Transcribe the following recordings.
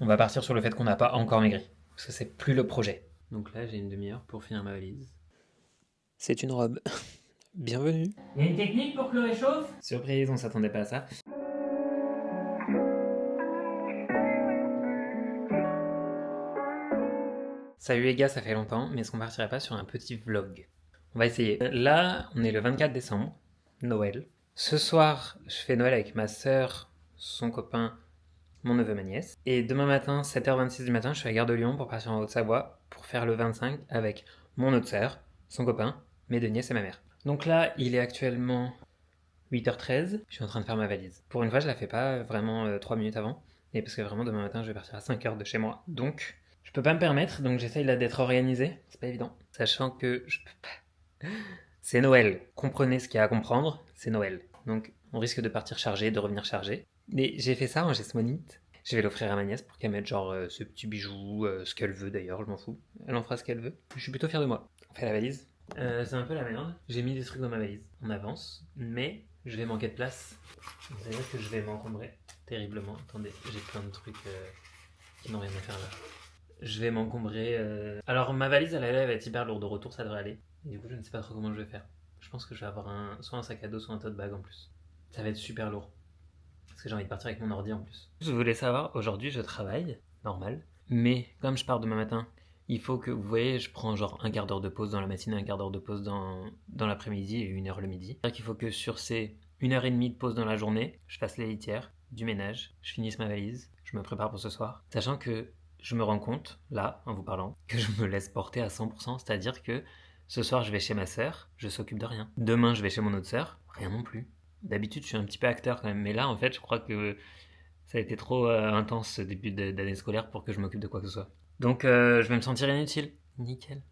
On va partir sur le fait qu'on n'a pas encore maigri. Parce que c'est plus le projet. Donc là, j'ai une demi-heure pour finir ma valise. C'est une robe. Bienvenue. Il y a une technique pour que l'eau réchauffe. Surprise, on s'attendait pas à ça. Salut les gars, ça fait longtemps, mais est-ce qu'on partirait pas sur un petit vlog? On va essayer. Là, on est le 24 décembre, Noël. Ce soir, je fais Noël avec ma sœur, son copain, mon neveu, ma nièce. Et demain matin, 7h26 du matin, je suis à la gare de Lyon pour partir en Haute-Savoie pour faire le 25 avec mon autre sœur, son copain, mes deux nièces et ma mère. Donc là, il est actuellement 8h13, je suis en train de faire ma valise. Pour une fois, je la fais pas vraiment 3 minutes avant, et parce que vraiment demain matin, je vais partir à 5h de chez moi. Donc, je peux pas me permettre, donc j'essaye là d'être organisé. C'est pas évident. Sachant que je peux pas. C'est Noël. Comprenez ce qu'il y a à comprendre, c'est Noël. Donc, on risque de partir chargé, de revenir chargé. Mais j'ai fait ça en geste monite. Je vais l'offrir à ma nièce pour qu'elle mette genre ce petit bijou, ce qu'elle veut d'ailleurs, je m'en fous. Elle en fera ce qu'elle veut. Je suis plutôt fier de moi. On fait la valise. C'est un peu la merde. J'ai mis des trucs dans ma valise en avance, mais je vais manquer de place. C'est-à-dire que je vais m'encombrer terriblement. Attendez, j'ai plein de trucs qui n'ont rien à faire là. Je vais m'encombrer. Alors ma valise, elle va être hyper lourde. Au retour, ça devrait aller. Et du coup, je ne sais pas trop comment je vais faire. Je pense que je vais avoir soit un sac à dos, soit un tote bag en plus. Ça va être super lourd. Parce que j'ai envie de partir avec mon ordi en plus. Je voulais savoir, aujourd'hui, je travaille, normal. Mais comme je pars demain matin, il faut que, vous voyez, je prends genre un quart d'heure de pause dans la matinée, un quart d'heure de pause dans l'après-midi et 1 heure le midi. C'est-à-dire qu'il faut que sur ces 1h30 de pause dans la journée, je fasse les litières, du ménage, je finisse ma valise, je me prépare pour ce soir. Sachant que je me rends compte, là, en vous parlant, que je me laisse porter à 100%, c'est-à-dire que ce soir, je vais chez ma sœur, je s'occupe de rien. Demain, je vais chez mon autre sœur, rien non plus. D'habitude, je suis un petit peu acteur quand même, mais là, en fait, je crois que ça a été trop intense ce début d'année scolaire pour que je m'occupe de quoi que ce soit. Donc, je vais me sentir inutile. Nickel.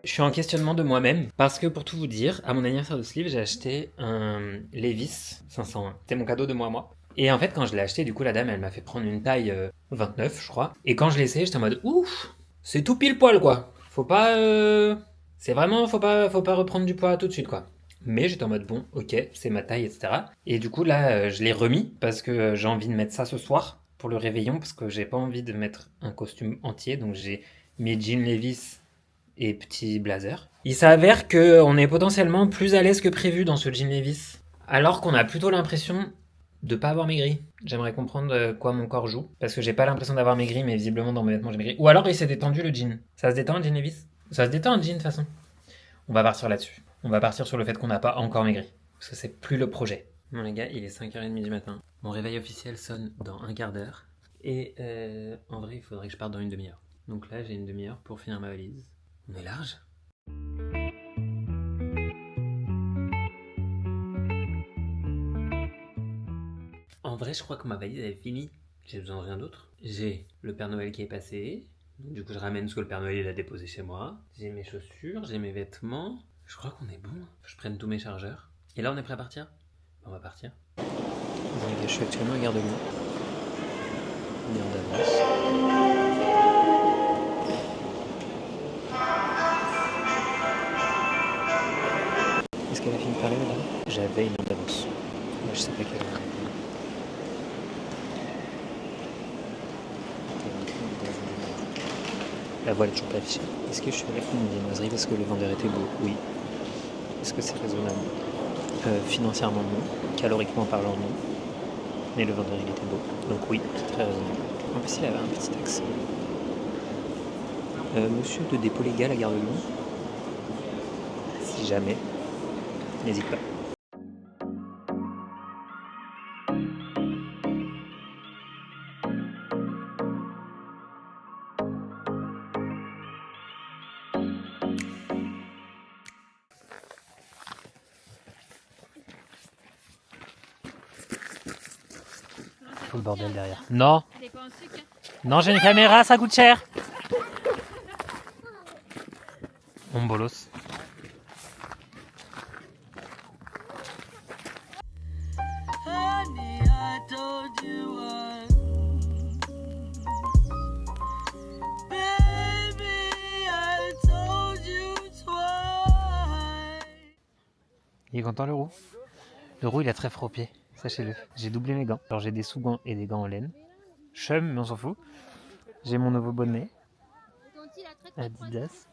Je suis en questionnement de moi-même parce que pour tout vous dire, à mon anniversaire de sleeve, j'ai acheté un Levi's 501. C'était mon cadeau de moi à moi. Et en fait, quand je l'ai acheté, du coup, la dame, elle m'a fait prendre une taille 29, je crois. Et quand je l'ai essayé, j'étais en mode ouf, c'est tout pile poil quoi. Faut pas, c'est vraiment, faut pas reprendre du poids tout de suite quoi. Mais j'étais en mode bon, ok, c'est ma taille, etc. Et du coup là, je l'ai remis parce que j'ai envie de mettre ça ce soir pour le réveillon parce que j'ai pas envie de mettre un costume entier. Donc j'ai mes jeans Levi's et petit blazer. Il s'avère qu'on est potentiellement plus à l'aise que prévu dans ce jean Levi's. Alors qu'on a plutôt l'impression de pas avoir maigri. J'aimerais comprendre quoi mon corps joue. Parce que j'ai pas l'impression d'avoir maigri, mais visiblement dans mes vêtements j'ai maigri. Ou alors il s'est détendu le jean. Ça se détend un jean Levi's? Ça se détend un jean de toute façon. On va partir là-dessus. On va partir sur le fait qu'on n'a pas encore maigri. Parce que c'est plus le projet. Bon les gars, il est 5h30 du matin. Mon réveil officiel sonne dans un quart d'heure. Et en vrai, il faudrait que je parte dans une demi-heure. Donc là, j'ai une demi-heure pour finir ma valise. On est large? En vrai, je crois que ma valise elle est finie. J'ai besoin de rien d'autre. J'ai le Père Noël qui est passé. Donc, du coup, je ramène ce que le Père Noël il a déposé chez moi. J'ai mes chaussures, j'ai mes vêtements. Je crois qu'on est bon. Je prenne tous mes chargeurs. Et là, on est prêt à partir? On va partir. Je suis actuellement à Gare de Lyon. On est en avance. Est-ce qu'elle a fini de parler, madame? J'avais une heure d'avance. Moi, je sais pas quelle heure. La voile est toujours pas affichée. Est-ce que je suis allé faire une viennoiserie parce que le vendeur était beau? Oui. Est-ce que c'est raisonnable? Financièrement non. Caloriquement parlant non. Mais le vendeur il était beau. Donc oui, c'est très raisonnable. En plus il avait un petit accent. Monsieur de dépôt légal à Gare de Lyon? Si jamais, n'hésite pas. Tout le bordel derrière. Non, non, j'ai une caméra, ça coûte cher. Mon bolos. Honey, I told you once. Baby, I told you twice. Il est content le roux? Le roux il a très froid aux pieds, sachez-le. J'ai doublé mes gants. Alors j'ai des sous-gants et des gants en laine. Chum, mais on s'en fout. J'ai mon nouveau bonnet. Adidas.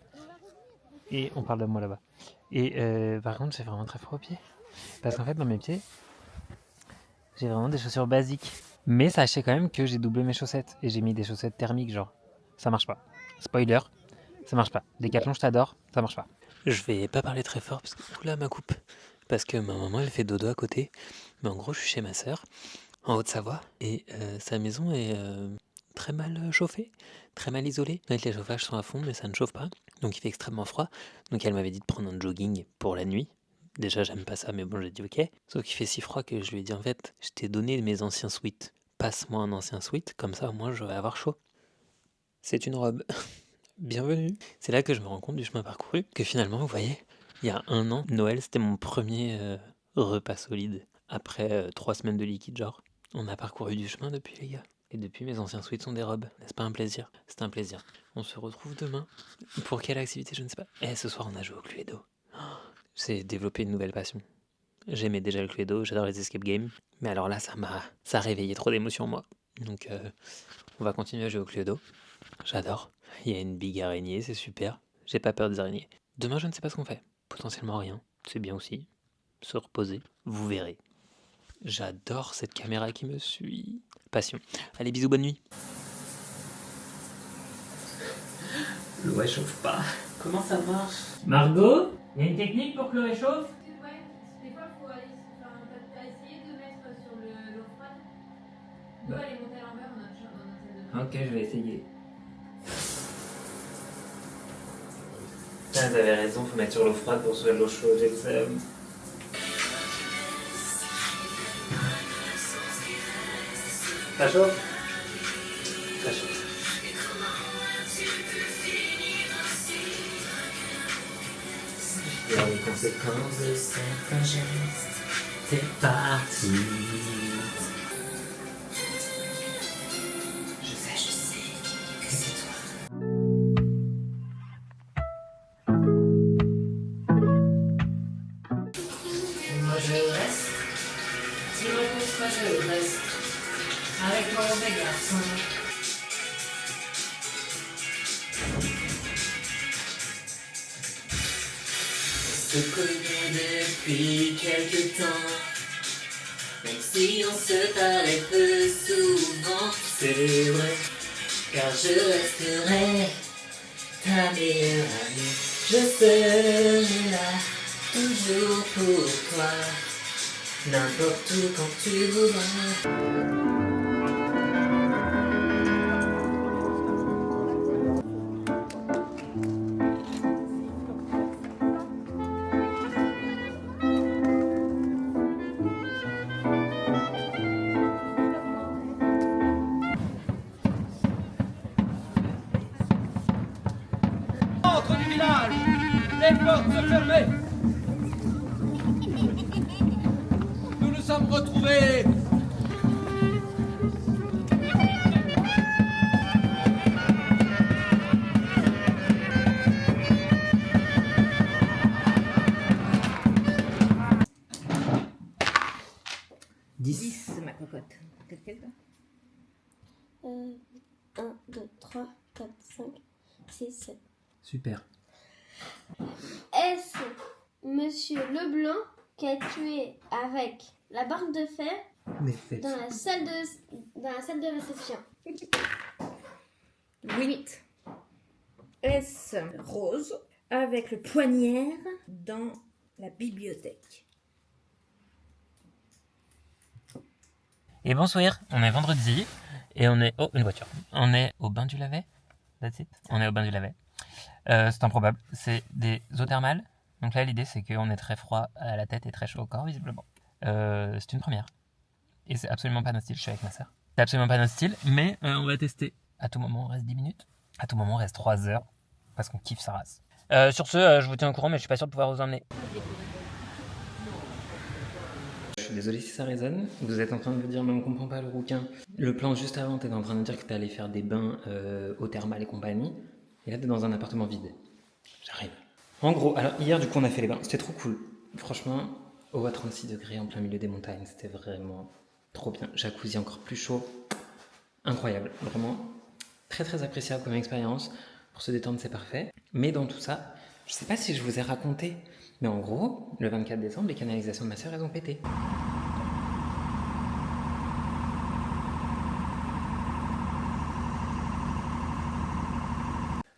Et on parle de moi là-bas. Et par contre j'ai vraiment très froid aux pieds. Parce qu'en fait dans mes pieds, j'ai vraiment des chaussures basiques. Mais sachez quand même que j'ai doublé mes chaussettes. Et j'ai mis des chaussettes thermiques genre. Ça marche pas. Spoiler, ça marche pas. Décathlon je t'adore, ça marche pas. Je vais pas parler très fort parce que... Oula ma coupe. Parce que ma maman elle fait dodo à côté. Mais en gros je suis chez ma sœur. En Haute-Savoie, et sa maison est très mal chauffée, très mal isolée. Donc les chauffages sont à fond, mais ça ne chauffe pas, donc il fait extrêmement froid. Donc elle m'avait dit de prendre un jogging pour la nuit. Déjà j'aime pas ça, mais bon j'ai dit ok. Sauf qu'il fait si froid que je lui ai dit en fait, je t'ai donné mes anciens sweats. Passe-moi un ancien sweat, comme ça au moins je vais avoir chaud. C'est une robe. Bienvenue. C'est là que je me rends compte du chemin parcouru, que finalement vous voyez, il y a 1 an, Noël c'était mon premier repas solide. Après 3 semaines de liquide genre. On a parcouru du chemin depuis les gars. Et depuis mes anciens sweats sont des robes. N'est-ce pas un plaisir? C'est un plaisir. On se retrouve demain. Pour quelle activité je ne sais pas. Et ce soir on a joué au Cluedo. J'ai développé une nouvelle passion. J'aimais déjà le Cluedo, j'adore les escape games. Mais alors là ça a réveillé trop d'émotions en moi. Donc on va continuer à jouer au Cluedo. J'adore. Il y a une big araignée, c'est super. J'ai pas peur des araignées. Demain je ne sais pas ce qu'on fait. Potentiellement rien. C'est bien aussi. Se reposer. Vous verrez. J'adore cette caméra qui me suit. Passion. Allez, bisous, bonne nuit. L'eau réchauffe pas. Comment ça marche? Margot, il y a une technique pour que l'eau réchauffe? Ouais, des fois, il faut essayer de mettre sur l'eau froide. Nous, elle est montée à l'envers dans notre salle de bain. Ok, je vais essayer. Ah, vous avez raison, faut mettre sur l'eau froide pour sauver l'eau chaude, j'ai le seum. Ça chauffe? Ça chauffe. Il y a les conséquences de certains gestes. C'est parti. Je sais que c'est toi. Moi je reste. Si me pousse, moi je reste. Avec mon mauvais garçon. On se connaît depuis quelques temps. Même si on se parlait peu souvent, c'est vrai. Car je resterai ta meilleure amie. Je serai là, toujours pour toi. N'importe où quand tu voudras. Centre du village, les portes se fermaient. Nous nous sommes retrouvés. Ma cocotte. Quelqu'un? 1, 2, 3, 4, 5, 6, 7. Super. Est-ce Monsieur Leblanc qui a tué avec la barre de fer dans la salle de réception? Oui. Est-ce Rose avec le poignard dans la bibliothèque? Et bonsoir, on est vendredi et on est... Oh, une voiture. On est au bain du Lavet. That's it. On est au bain du Lavet. C'est improbable. C'est des eaux thermales. Donc là, l'idée, c'est qu'on est très froid à la tête et très chaud au corps, visiblement. C'est une première. Et c'est absolument pas notre style. Je suis avec ma sœur. C'est absolument pas notre style, mais on va tester. À tout moment, on reste 10 minutes. À tout moment, on reste 3 heures. Parce qu'on kiffe sa race. Sur ce, je vous tiens au courant, mais je suis pas sûr de pouvoir vous emmener. Je suis désolé si ça résonne. Vous êtes en train de me dire, mais on comprend pas le rouquin. Le plan juste avant, t'es en train de dire que t'es allé faire des bains au thermal et compagnie. Et là, t'es dans un appartement vide. J'arrive. En gros, alors hier, du coup, on a fait les bains. C'était trop cool. Franchement, haut à 36 degrés en plein milieu des montagnes. C'était vraiment trop bien. Jacuzzi encore plus chaud. Incroyable. Vraiment très très appréciable comme expérience. Pour se détendre, c'est parfait. Mais dans tout ça, je sais pas si je vous ai raconté, mais en gros, le 24 décembre, les canalisations de ma sœur, elles ont pété.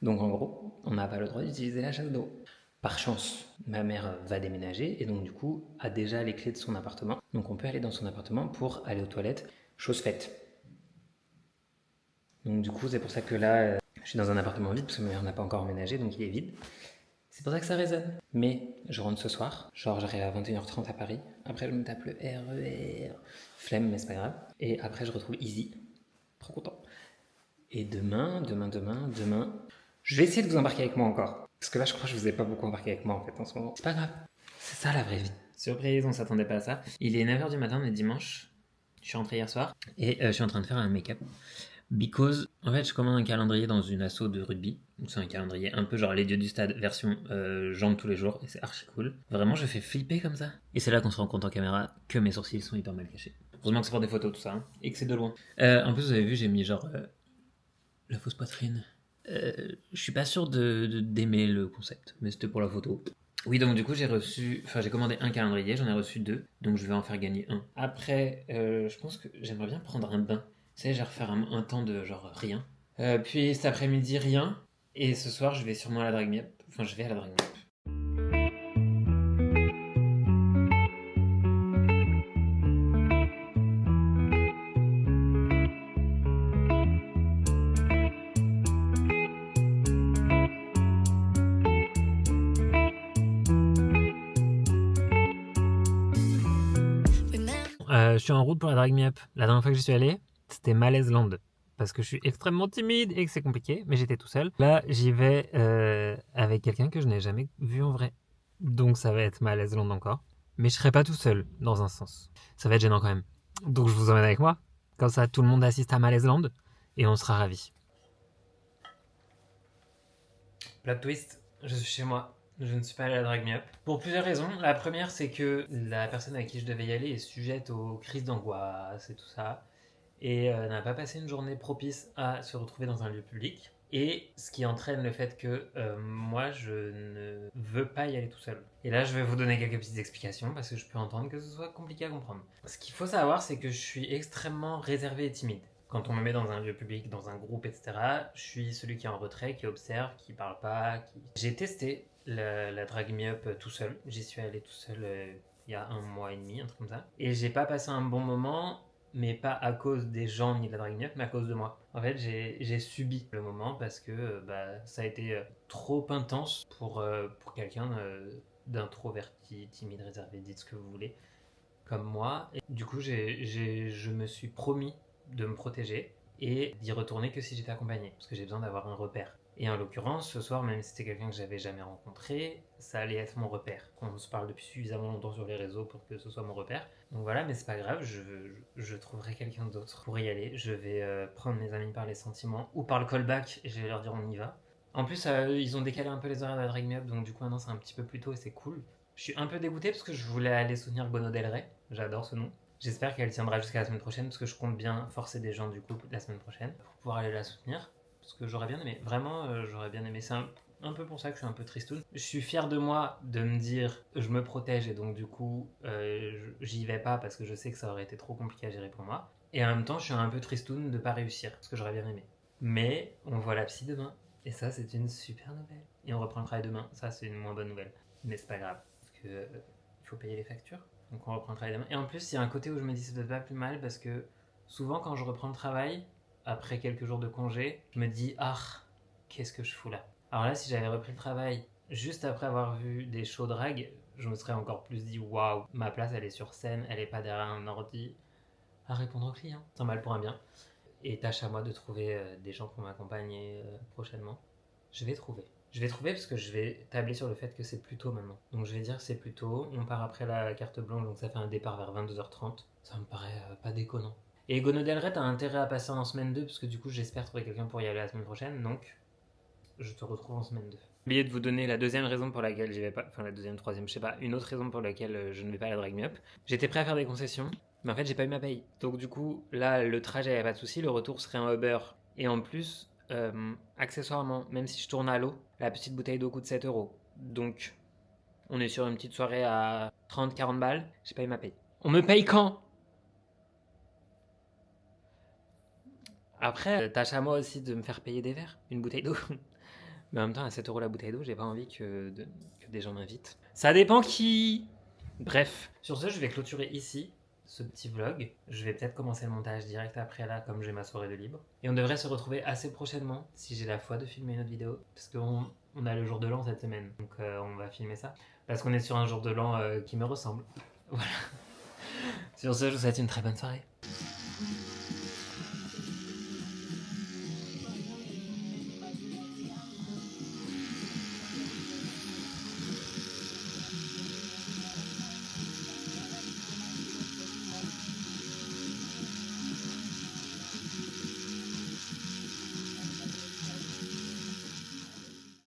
Donc en gros, on n'a pas le droit d'utiliser la chasse d'eau. Par chance, ma mère va déménager et donc du coup a déjà les clés de son appartement. Donc on peut aller dans son appartement pour aller aux toilettes, chose faite. Donc du coup c'est pour ça que là, je suis dans un appartement vide parce que ma mère n'a pas encore emménagé, donc il est vide. C'est pour ça que ça résonne. Mais je rentre ce soir, genre j'arrive à 21h30 à Paris. Après je me tape le RER. Flemme mais c'est pas grave. Et après je retrouve Easy. Trop content. Et demain, je vais essayer de vous embarquer avec moi encore. Parce que là, je crois que je vous ai pas beaucoup embarqué avec moi en fait en ce moment. C'est pas grave. C'est ça la vraie vie. Surprise, on s'attendait pas à ça. Il est 9h du matin, on est dimanche. Je suis rentré hier soir. Et je suis en train de faire un make-up. Because, en fait, je commande un calendrier dans une asso de rugby. Donc c'est un calendrier un peu genre les dieux du stade, version jambes tous les jours. Et c'est archi cool. Vraiment, je fais flipper comme ça. Et c'est là qu'on se rend compte en caméra que mes sourcils sont hyper mal cachés. Heureusement que c'est pour des photos tout ça. Hein, et que c'est de loin. En plus, vous avez vu, j'ai mis genre la fausse poitrine. Je suis pas sûr d'aimer le concept, mais c'était pour la photo. Oui, donc du coup j'ai commandé un calendrier, j'en ai reçu 2, donc je vais en faire gagner un. Après, je pense que j'aimerais bien prendre un bain. Tu sais, genre faire un temps de genre rien. Puis cet après-midi rien, et ce soir je vais sûrement à la Drag Me Up. Enfin, je vais à la Drag Me Up. Je suis en route pour la Drag Me Up. La dernière fois que j'y suis allé, c'était Malaise Land. Parce que je suis extrêmement timide et que c'est compliqué, mais j'étais tout seul. Là, j'y vais avec quelqu'un que je n'ai jamais vu en vrai. Donc ça va être Malaise Land encore. Mais je serai pas tout seul, dans un sens. Ça va être gênant quand même. Donc je vous emmène avec moi. Comme ça, tout le monde assiste à Malaise Land et on sera ravis. Plot twist, je suis chez moi. Je ne suis pas allé à la Drag Me Up. Pour plusieurs raisons. La première, c'est que la personne avec qui je devais y aller est sujette aux crises d'angoisse et tout ça. Et n'a pas passé une journée propice à se retrouver dans un lieu public. Et ce qui entraîne le fait que moi, je ne veux pas y aller tout seul. Et là, je vais vous donner quelques petites explications parce que je peux entendre que ce soit compliqué à comprendre. Ce qu'il faut savoir, c'est que je suis extrêmement réservé et timide. Quand on me met dans un lieu public, dans un groupe, etc., je suis celui qui est en retrait, qui observe, qui parle pas. J'ai testé la Drag Me Up tout seul. J'y suis allé tout seul il y a 1 mois et demi, un truc comme ça. Et j'ai pas passé un bon moment, mais pas à cause des gens ni de la Drag Me Up, mais à cause de moi. En fait, j'ai subi le moment parce que ça a été trop intense pour quelqu'un d'introverti, timide, réservé, dites ce que vous voulez, comme moi. Et du coup, je me suis promis de me protéger et d'y retourner que si j'étais accompagné, parce que j'ai besoin d'avoir un repère. Et en l'occurrence, ce soir, même si c'était quelqu'un que j'avais jamais rencontré, ça allait être mon repère. On se parle depuis suffisamment longtemps sur les réseaux pour que ce soit mon repère. Donc voilà, mais c'est pas grave, je trouverai quelqu'un d'autre pour y aller. Je vais prendre mes amis par les sentiments ou par le callback et je vais leur dire on y va. En plus, ils ont décalé un peu les horaires de la Drag Me Up, donc du coup maintenant c'est un petit peu plus tôt et c'est cool. Je suis un peu dégoûté parce que je voulais aller soutenir Bono Del Rey, j'adore ce nom. J'espère qu'elle tiendra jusqu'à la semaine prochaine parce que je compte bien forcer des gens du coup la semaine prochaine pour pouvoir aller la soutenir. Parce que j'aurais bien aimé, vraiment j'aurais bien aimé. C'est un peu pour ça que je suis un peu tristoun. Je suis fier de moi de me dire je me protège et donc du coup j'y vais pas parce que je sais que ça aurait été trop compliqué à gérer pour moi. Et en même temps je suis un peu tristoun de pas réussir parce que j'aurais bien aimé. Mais on voit la psy demain et ça c'est une super nouvelle. Et on reprend le travail demain, ça c'est une moins bonne nouvelle. Mais c'est pas grave parce que il faut payer les factures. Donc on reprend le travail demain. Et en plus il y a un côté où je me dis c'est peut-être pas plus mal parce que souvent quand je reprends le travail, après quelques jours de congé, je me dis ah, qu'est-ce que je fous là. Alors là, si j'avais repris le travail juste après avoir vu des shows drag, je me serais encore plus dit waouh, ma place elle est sur scène, elle est pas derrière un ordi à répondre aux clients. C'est un mal pour un bien. Et tâche à moi de trouver des gens pour m'accompagner prochainement. Je vais trouver parce que je vais tabler sur le fait que c'est plus tôt maintenant. Donc je vais dire que c'est plus tôt, on part après la carte blanche, donc ça fait un départ vers 22h30. Ça me paraît pas déconnant. Et Bono Del Rey, t'as intérêt à passer en semaine 2, parce que du coup, j'espère trouver quelqu'un pour y aller la semaine prochaine, donc je te retrouve en semaine 2. J'ai oublié de vous donner la deuxième raison pour laquelle j'y vais pas, enfin la deuxième, troisième, je sais pas, une autre raison pour laquelle je ne vais pas à la Drag Me Up. J'étais prêt à faire des concessions, mais en fait j'ai pas eu ma paye. Donc du coup, là le trajet avait pas de souci, le retour serait un Uber. Et en plus, accessoirement, même si je tourne à l'eau, la petite bouteille d'eau coûte 7 €. Donc on est sur une petite soirée à 30-40 balles, j'ai pas eu ma paye. On me paye quand? Après, tâche à moi aussi de me faire payer des verres, une bouteille d'eau. Mais en même temps, à 7 € la bouteille d'eau, j'ai pas envie que des gens m'invitent. Ça dépend qui. Bref, sur ce, je vais clôturer ici ce petit vlog. Je vais peut-être commencer le montage direct après là, comme j'ai ma soirée de libre. Et on devrait se retrouver assez prochainement, si j'ai la foi de filmer une autre vidéo. Parce qu'on a le jour de l'an cette semaine, donc on va filmer ça. Parce qu'on est sur un jour de l'an qui me ressemble. Voilà. Sur ce, je vous souhaite une très bonne soirée.